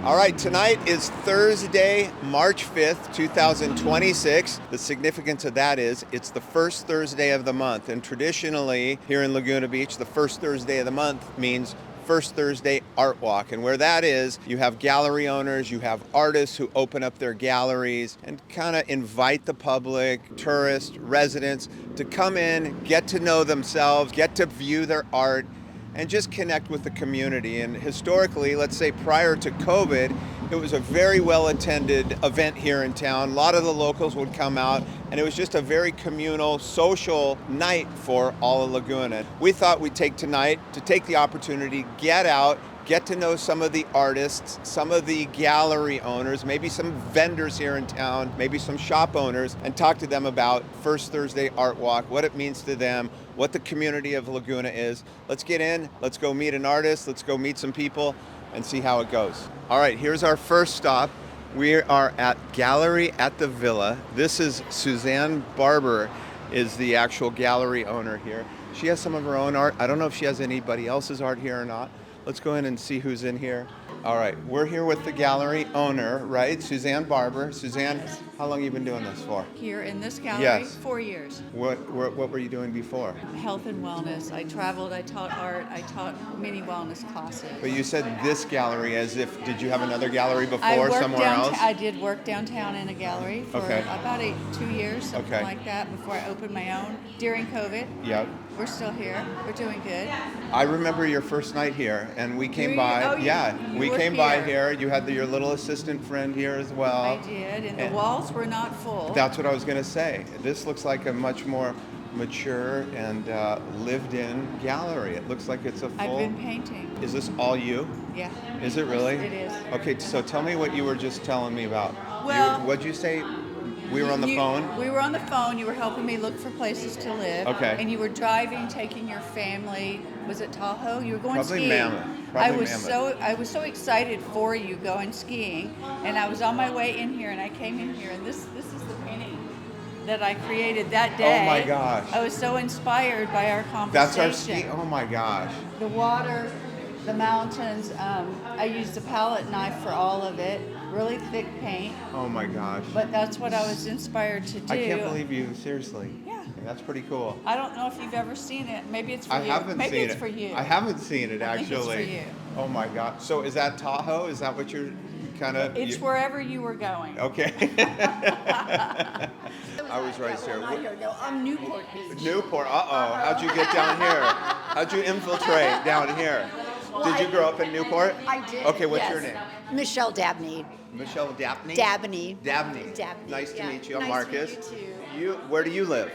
All right, tonight is Thursday, March 5th, 2026. The significance of that is it's the first Thursday of the month. And traditionally, here in Laguna Beach, the first Thursday of the month means First Thursday Art Walk. And where that is, you have gallery owners, you have artists who open up their galleries and kind of invite the public, tourists, residents to come in, get to know themselves, get to view their art, and just connect with the community. And historically, let's say prior to COVID, it was a very well-attended event here in town. A lot of the locals would come out, and it was just a very communal, social night for all of Laguna. We thought we'd take tonight to take the opportunity, get out, get to know some of the artists, some of the gallery owners, maybe some vendors here in town, maybe some shop owners, and talk to them about First Thursday Art Walk, what it means to them, what the community of Laguna is. Let's get in, let's go meet an artist, let's go meet some people and see how it goes. All right, here's our first stop. We are at Gallery at the Villa. This is Suzanne Barber is the actual gallery owner here. She has some of her own art. I don't know if she has anybody else's art here or not. Let's go in and see who's in here. All right, we're here with the gallery owner, right? Suzanne Barber. Suzanne, how long have you been doing this for? Here in this gallery, Yes. 4 years. What were you doing before? Health and wellness. I traveled, I taught art, I taught many wellness classes. But you said this gallery as if, did you have another gallery I before worked somewhere else? I did work downtown in a gallery for Okay. about 2 years, something Okay. like that, before I opened my own during COVID. Yep. We're still here. We're doing good. I remember your first night here, and we came by. Oh, we were came by here. here. You had your little assistant friend here as well. I did, and the walls were not full. That's what I was going to say. This looks like a much more mature and lived-in gallery. It looks like it's a full... I've been painting. Is this all you? Yeah. Is it really? It is. Okay, so tell me what you were just telling me about. Well- What'd you say? We were on the phone? We were on the phone. You were helping me look for places to live. Okay. And you were driving, taking your family. Was it Tahoe? You were going Probably skiing. Mammoth. I Probably was Mammoth. I was so excited for you going skiing, and I was on my way in here, and I came in here, and this is the painting that I created that day. Oh my gosh. I was so inspired by our conversation. That's our ski. Oh my gosh. The water, the mountains. I used a palette knife for all of it. Really thick paint. Oh my gosh. But that's what I was inspired to do. I can't believe you. Seriously. Yeah. That's pretty cool. I don't know if you've ever seen it. Maybe it's for I you. haven't Maybe seen it's it. for you. I haven't seen it I think actually. it's for you. Oh my God. So is that Tahoe? Is that what you're kind of? It's wherever you were going. Okay. I was right there. No, I'm Newport Beach. Newport. Uh-oh. How'd you get down here? How'd you infiltrate down here? Did you grow up in Newport? I did. Okay, what's yes. your name? Michelle Dabney. Michelle Dabney? Dabney. Dabney. Dabney, Nice to yeah. meet you. I'm Nice to Marcus. meet you too. Where do you live?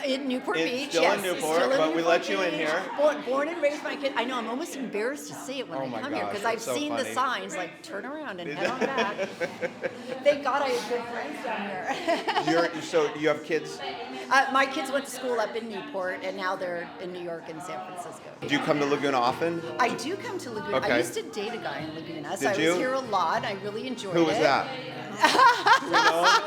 In Newport It's Beach. still yes. in Newport, Still in but we Newport let you in Beach. here. Born and raised my kid. I know, I'm almost embarrassed to say it when Oh I my come here gosh, because I've that's so seen funny. the signs like turn around and head on back. Thank God I have good friends down here. So you have kids? My kids went to school up in Newport and now they're in New York and San Francisco. Do you come to Laguna often? I do come to Laguna. Okay. I used to date a guy in Laguna, so Did I you? was here a lot. I really enjoyed it. Who was that? Do we know?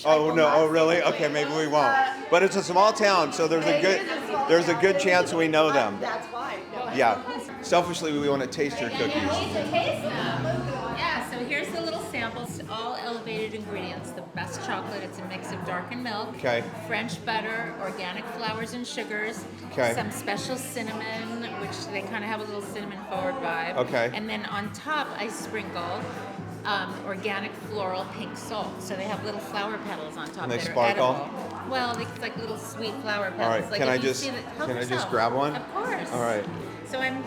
Oh no! Oh really? Okay, maybe we won't. But it's a small town, so there's a good chance we know them. That's why. No, Yeah. Selfishly, we want to taste your cookies. Yeah, so here's the little samples, all elevated ingredients. The best chocolate, it's a mix of darkened milk, Okay. French butter, organic flours and sugars, Okay. some special cinnamon, which they kind of have a little cinnamon forward vibe. Okay. And then on top, I sprinkle organic floral pink salt. So they have little flower petals on top And they that sparkle? are edible. Well, it's like little sweet flower petals. All right. Like Can if I you just see help can I just yourself. grab one? Of course. All right. So I'm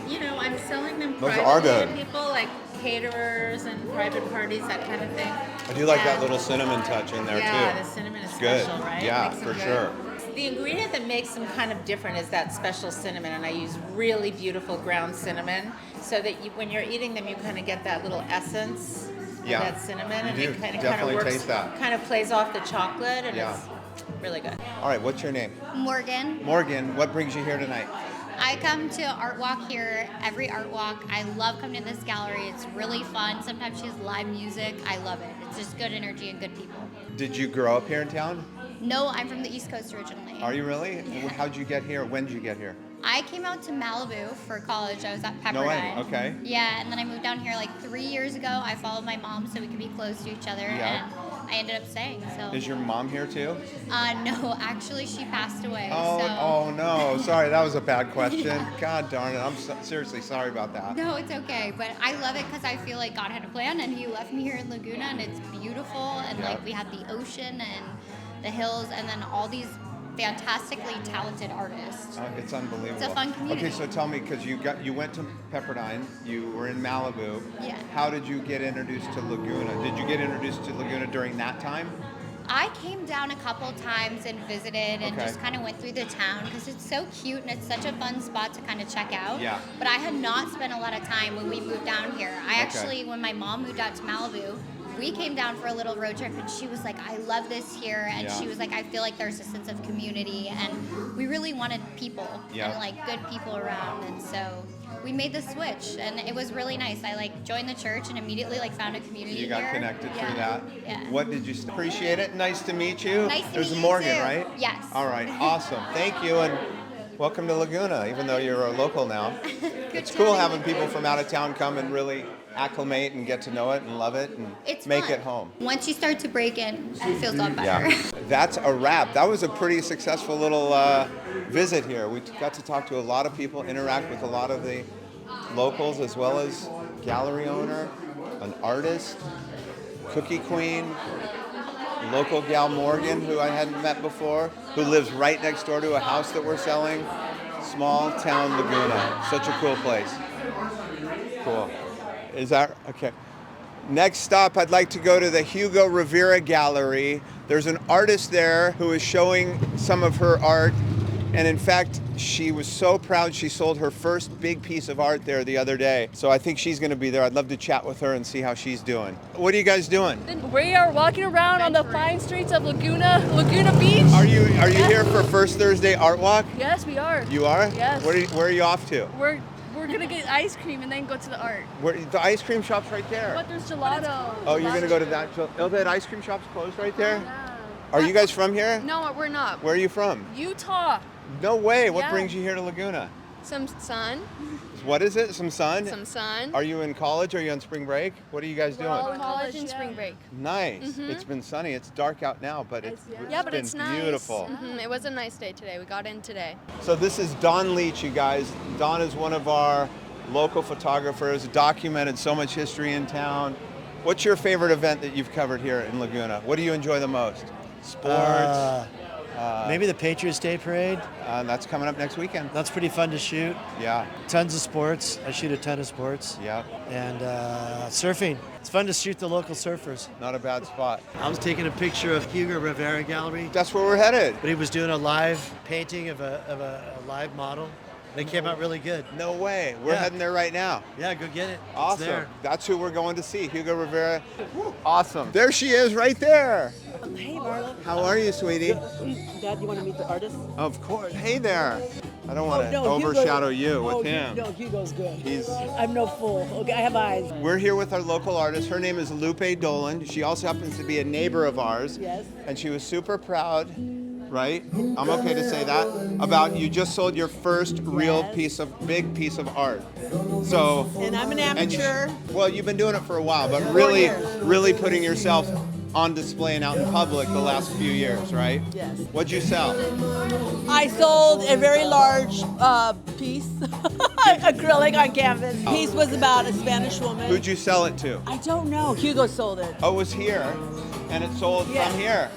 selling them Those privately are to good. people, like caterers and private parties, that kind of thing. I do like that little cinnamon touch in there yeah, too. the cinnamon is Good. special, right? Yeah, Makes them for good. sure. The ingredient that makes them kind of different is that special cinnamon, and I use really beautiful ground cinnamon, so that when you're eating them, you kind of get that little essence Yeah. of that cinnamon, and You it do. kind of Definitely works, taste that. kind of plays off the chocolate, and Yeah. it's really good. All right. What's your name? Morgan. Morgan. What brings you here tonight? I come to Art Walk here every Art Walk. I love coming to this gallery. It's really fun. Sometimes she has live music. I love it. It's just good energy and good people. Did you grow up here in town? No, I'm from the East Coast originally. Are you really? Yeah. How'd you get here? When did you get here? I came out to Malibu for college. I was at Pepperdine. No way. Okay. Yeah, and then I moved down here like 3 years ago. I followed my mom so we could be close to each other, Yeah. and I ended up staying. So. Is your mom here too? No, actually, she passed away. Oh, so. oh no. Sorry, that was a bad question. God darn it. I'm seriously sorry about that. No, it's okay, but I love it because I feel like God had a plan, and He left me here in Laguna, and it's beautiful, and Yeah. like we had the ocean and the hills, and then all these fantastically talented artists. It's unbelievable. It's a fun community. Okay, so tell me, because you went to Pepperdine, you were in Malibu. Yeah. How did you get introduced to Laguna? Did you get introduced to Laguna during that time? I came down a couple times and visited and Okay. just kind of went through the town because it's so cute and it's such a fun spot to kind of check out. Yeah. But I had not spent a lot of time when we moved down here. Okay. When my mom moved out to Malibu, we came down for a little road trip and she was like, I love this here. And Yeah. she was like, I feel like there's a sense of community and we really wanted people Yeah. and like good people around. And so we made the switch and it was really nice. I like joined the church and immediately like found a community You got here. connected Yeah. through that. Yeah. What did you appreciate it? Nice to meet you. Nice to There's meet you Morgan, too. right? Yes. All right, awesome. Thank you, and welcome to Laguna, even though you're a local now. It's cool having people from out of town come and really acclimate and get to know it and love it and It's make fun. it home. Once you start to break in, it feels a lot better. Yeah, that's a wrap. That was a pretty successful little visit here. We got to talk to a lot of people, interact with a lot of the locals, as well as gallery owner, an artist, cookie queen, local gal Morgan, who I hadn't met before, who lives right next door to a house that we're selling. Small town Laguna. Such a cool place. Cool. Is that okay? Next stop, I'd like to go to the Hugo Rivera Gallery. There's an artist there who is showing some of her art. And in fact, she was so proud she sold her first big piece of art there the other day. So I think she's going to be there. I'd love to chat with her and see how she's doing. What are you guys doing? We are walking around on the fine streets of Laguna Beach. Are you here for First Thursday Art Walk? Yes, we are. You are? Yes. Where are you off to? We're gonna get ice cream and then go to the art. The ice cream shop's right there. But there's gelato. Oh, you're going to go to that? Oh, that ice cream shop's closed right there? Are you guys from here? No, we're not. Where are you from? Utah. No way. What Yeah. brings you here to Laguna? Some sun. What is it? Some sun? Some sun. Are you in college? Are you on spring break? What are you guys doing? College and spring break. Nice. It's been sunny. It's dark out now, but it's been beautiful. It was a nice day today. We got in today. So this is Don Leach, you guys. Don is one of our local photographers, documented so much history in town. What's your favorite event that you've covered here in Laguna? What do you enjoy the most? Sports? Maybe the Patriots Day Parade. That's coming up next weekend. That's pretty fun to shoot. Yeah, Tons of sports. I shoot a ton of sports. yeah. And surfing. It's fun to shoot the local surfers. Not a bad spot. I was taking a picture of Hugo Rivera Gallery, That's where we're headed. but he was doing a live painting of a live model. They came out really good. No way. We're Yeah. heading there right now. Yeah, go get it. It's Awesome. there. That's who we're going to see, Hugo Rivera. Awesome. There she is right there. Hey, Marlo. How are you, sweetie? Dad, you want to meet the artist? Of course. Hey there. I don't want to no, overshadow you with oh, him. No, Hugo's good. He's. I'm no fool. Okay, I have eyes. We're here with our local artist. Her name is Lupe Dolan. She also happens to be a neighbor of ours. Yes. And she was super proud, right? I'm okay to say that, about you just sold your first real Yes. big piece of art. So. And I'm an And you- amateur. well, you've been doing it for a while, but 4 really, years. really putting yourself on display and out in public the last few years, right? Yes. What'd you sell? I sold a very large piece, acrylic on canvas. Piece was about a Spanish woman. Who'd you sell it to? I don't know. Hugo sold it. Oh, it was here, and it sold Yeah. from here.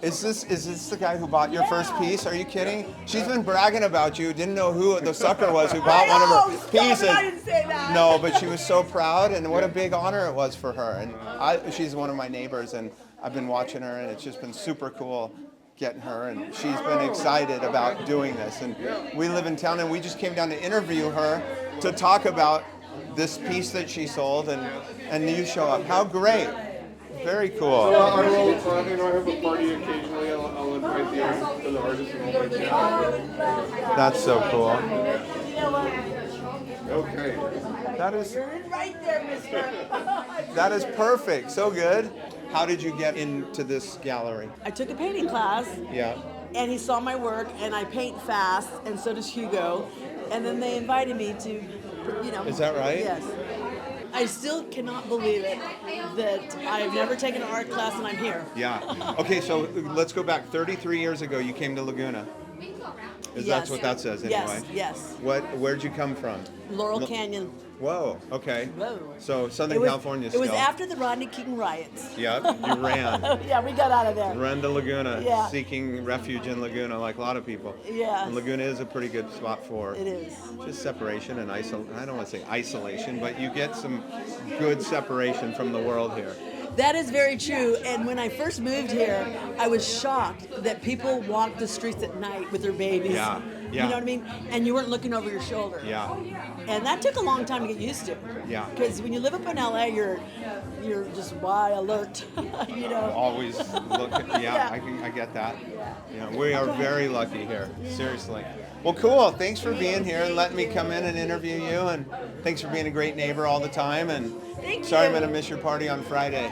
Is this the guy who bought your first piece? Are you kidding? She's been bragging about you. Didn't know who the sucker was who bought one of her Stop it, pieces. I didn't say that. No, but she was so proud, and what a big honor it was for her. And she's one of my neighbors, and I've been watching her, and it's just been super cool getting her, and she's been excited about doing this. And we live in town, and we just came down to interview her to talk about this piece that she sold, and you show up. How great! Very cool. I roll with fun. You know, I have a party occasionally. I'll invite the artist and I'll invite you. That's so cool. Okay. That is Right there, mister. that is perfect. So good. How did you get into this gallery? I took a painting class, Yeah. and he saw my work, and I paint fast, and so does Hugo. And then they invited me to, Is that right? Yes. I still cannot believe it that I've never taken an art class and I'm here. Yeah. Okay, so let's go back. 33 years ago, you came to Laguna. That's what that says anyway. Yes. Where'd you come from? Laurel Canyon. Whoa. Okay. Whoa. So Southern California still. It was after the Rodney King riots. Yep. You ran. Yeah, we got out of there. Ran to Laguna. Yeah. Seeking refuge in Laguna, like a lot of people. Yeah. And Laguna is a pretty good spot for. It is. Just separation and I don't want to say isolation, but you get some good separation from the world here. That is very true. And when I first moved here, I was shocked that people walked the streets at night with their babies. Yeah. You know what I mean? And you weren't looking over your shoulder. Yeah. And that took a long time to get used to. Yeah. Because when you live up in LA, you're just wide alert. Always looking. Yeah. I get that. Yeah. We are very lucky here. Seriously. Well, cool. Thanks for being here and letting me come in and interview you. And thanks for being a great neighbor all the time. And sorry I'm going to miss your party on Friday.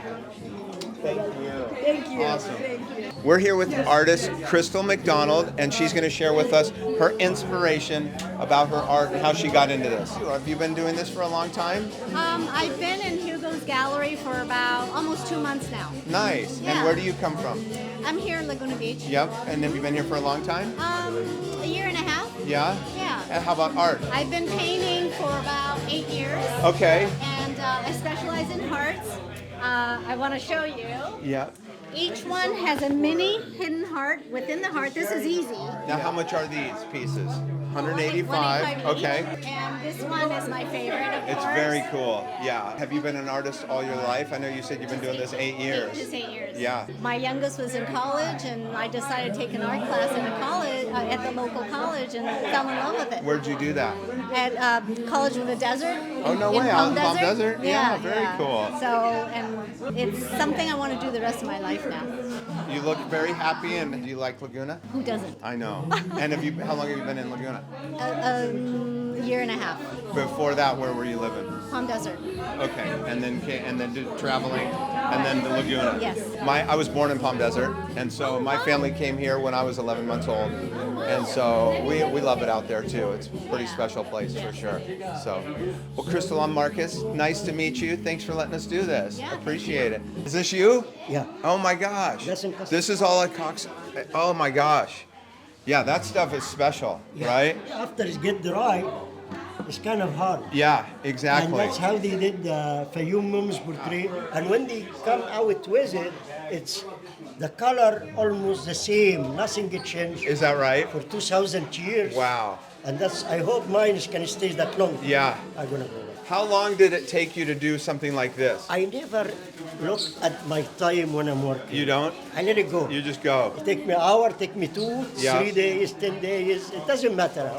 Thank you. Thank you. Awesome. Thank you. We're here with artist Crystal McDonald, and she's going to share with us her inspiration about her art and how she got into this. Have you been doing this for a long time? I've been in Hugo's gallery for about almost 2 months now. Nice. Yeah. And where do you come from? I'm here in Laguna Beach. Yep. And have you been here for a long time? A year and a half. Yeah? Yeah. And how about art? I've been painting for about 8 years. Okay. And I specialize in hearts. I want to show you. Yeah. Each one has a mini hidden heart within the heart. This is easy. Now, how much are these pieces? 185. Okay. And this one is my favorite, of It's course. very cool. Yeah. Have you been an artist all your life? I know you said you've been doing this 8 years. Just 8 years. Yeah. My youngest was in college, and I decided to take an art class at the local college, and fell in love with it. Where'd you do that? At College of the Desert. Oh, no way. Out in Palm Desert? Yeah, very cool. So, and it's something I want to do the rest of my life now. You look very happy, and do you like Laguna? Who doesn't? I know. And how long have you been in Laguna? A year and a half. Before that, where were you living? Palm Desert. Okay, and then traveling, and then the Laguna. Yes. I was born in Palm Desert, and so my family came here when I was 11 months old, and so we love it out there too. It's a pretty special place for sure. So, well, Crystal, I'm Marcus. Nice to meet you. Thanks for letting us do this. Yeah. Appreciate it. Is this you? Yeah. Oh my gosh. This is all at Cox. Oh my gosh. Yeah, that stuff is special, right? After it get dry, it's kind of hard. Yeah, exactly. And that's how they did the Fayum's portrait. And when they come out with it, it's the color almost the same. Nothing get changed. Is that right? For 2,000 years. Wow. And I hope mine can stay that long. Yeah. I'm gonna go. How long did it take you to do something like this? I never look at my time when I'm working. You don't? I let it go. You just go. It take me an hour, take me 2, Yeah. 3 days, 10 days. It doesn't matter.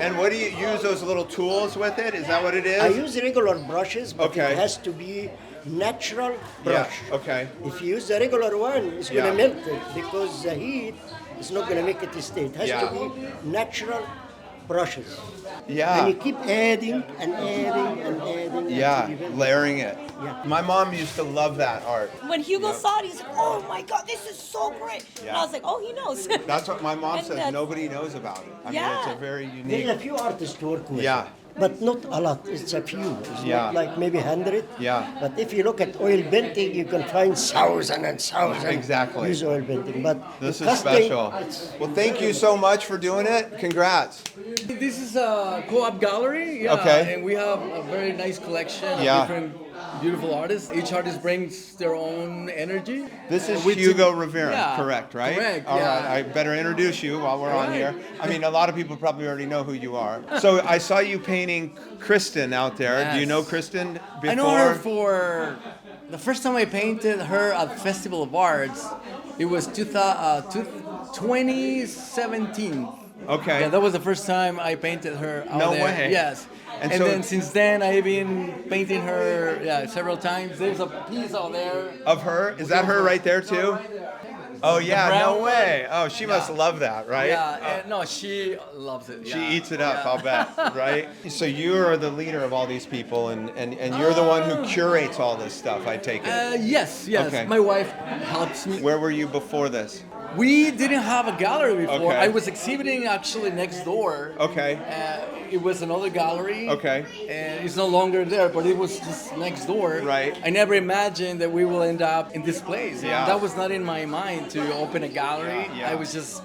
And what do you use those little tools with it? Is that what it is? I use regular brushes, but Okay. it has to be natural brush. Yeah. Okay. If you use the regular one, it's Yeah. gonna melt it because the heat is not gonna make it stay. It has Yeah. to be natural brushes. Yeah. And you keep adding and adding and adding. Yeah, until you layering it. Yeah. My mom used to love that art. When Hugo saw it, he's like, "Oh my God, this is so great!" And Yeah. I was like, "Oh, he knows." That's what my mom And says. that's- Nobody knows about it. I mean, Yeah. it's a very There's unique. a few artists to work with. Yeah. But not a lot. It's a few. It's Yeah. not like maybe 100. Yeah. But if you look at oil painting, you can find thousands and thousands. Exactly. Use oil painting. But This the is casting, special. it's- Well, thank you so much for doing it. Congrats. This is a co-op gallery, yeah, Okay. and we have a very nice collection of Yeah. different beautiful artists. Each artist brings their own energy. This is We Hugo took- Rivera, yeah, correct, right? correct, All yeah. right, I better introduce you while we're on Right. here. I mean, a lot of people probably already know who you are. So I saw you painting Kristen out there. Do you Yes. know Kristen before? I know her for the first time I painted her at Festival of Arts. It was 2017. Okay. Yeah, that was the first time I painted her out No there. way. Yes. And And, so- then since then I've been painting her several times. There's a piece out there. Of her? Is that her right there too? Oh yeah, brown no one? way. Oh, she must Yeah. love that, right? Yeah, and no, she loves it. She yeah. eats it up, Yeah. I'll bet, right? So you are the leader of all these people, and you're the one who curates all this stuff, I take it. Yes. Okay. My wife helps me. Where were you before this? We didn't have a gallery before. Okay. I was exhibiting actually next door. Okay. It was another gallery. Okay. And it's no longer there, but it was just next door. Right. I never imagined that we will end up in this place. Yeah. That was not in my mind to open a gallery. Yeah.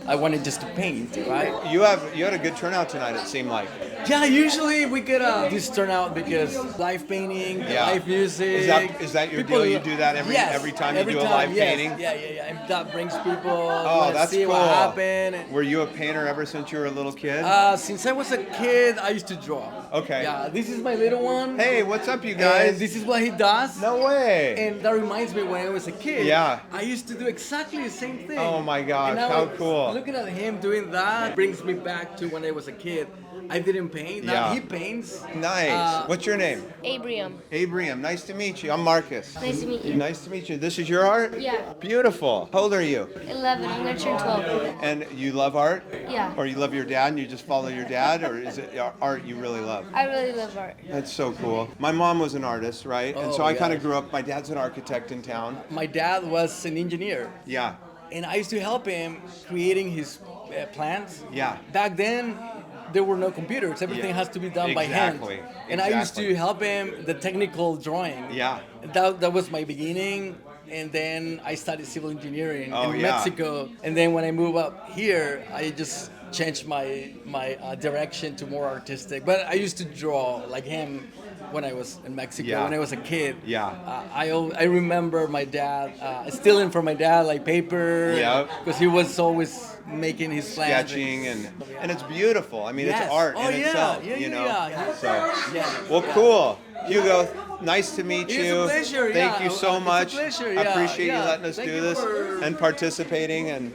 I wanted just to paint, right? You had a good turnout tonight, it seemed like. Yeah, usually we get this turnout because live painting, live music. Is that your deal? You do that every time you do a live painting? Yeah. And that brings people Oh, to that's see cool. what happened. Were you a painter ever since you were a little kid? Since I was a kid, I used to draw. Okay. Yeah, this is my little one. Hey, what's up, you guys? And this is what he does. No way. And that reminds me when I was a kid. Yeah. I used to do exactly the same thing. Oh my gosh, And now how cool. Looking at him doing that brings me back to when I was a kid. I didn't paint. Now Yeah. he paints. Nice. What's your name? Abrium. Abrium. Nice to meet you. I'm Marcus. Nice to meet you. Nice to meet you. This is your art? Yeah. Beautiful. How old are you? 11. I'm going to turn 12. And you love art? Yeah. Or you love your dad and you just follow your dad? Or is it art you really love? I really love art. That's so cool. My mom was an artist, right? And so Oh, I kind yeah. of grew up, my dad's an architect in town. My dad was an engineer. Yeah. And I used to help him creating his plans. Yeah. Back then, there were no computers. Everything Yeah. has to be done by hand. Exactly. And I used Exactly. to help him the technical drawing. Yeah. That was my beginning. And then I studied civil engineering in yeah. Mexico. And then when I moved up here, I just changed my direction to more artistic. But I used to draw like him when I was in Mexico, Yeah. when I was a kid. Yeah. I remember my dad, stealing from my dad like paper. Yeah. Because he was always making his plans. Sketching and it's beautiful. I mean, Yes. it's art Oh, in yeah. itself, Yeah, you yeah, know. yeah. So, Yeah. well, cool. Hugo, nice to meet It's you. a pleasure, Thank yeah. you so It's a much. pleasure, I yeah, appreciate you yeah. letting us Thank do you this for- and participating and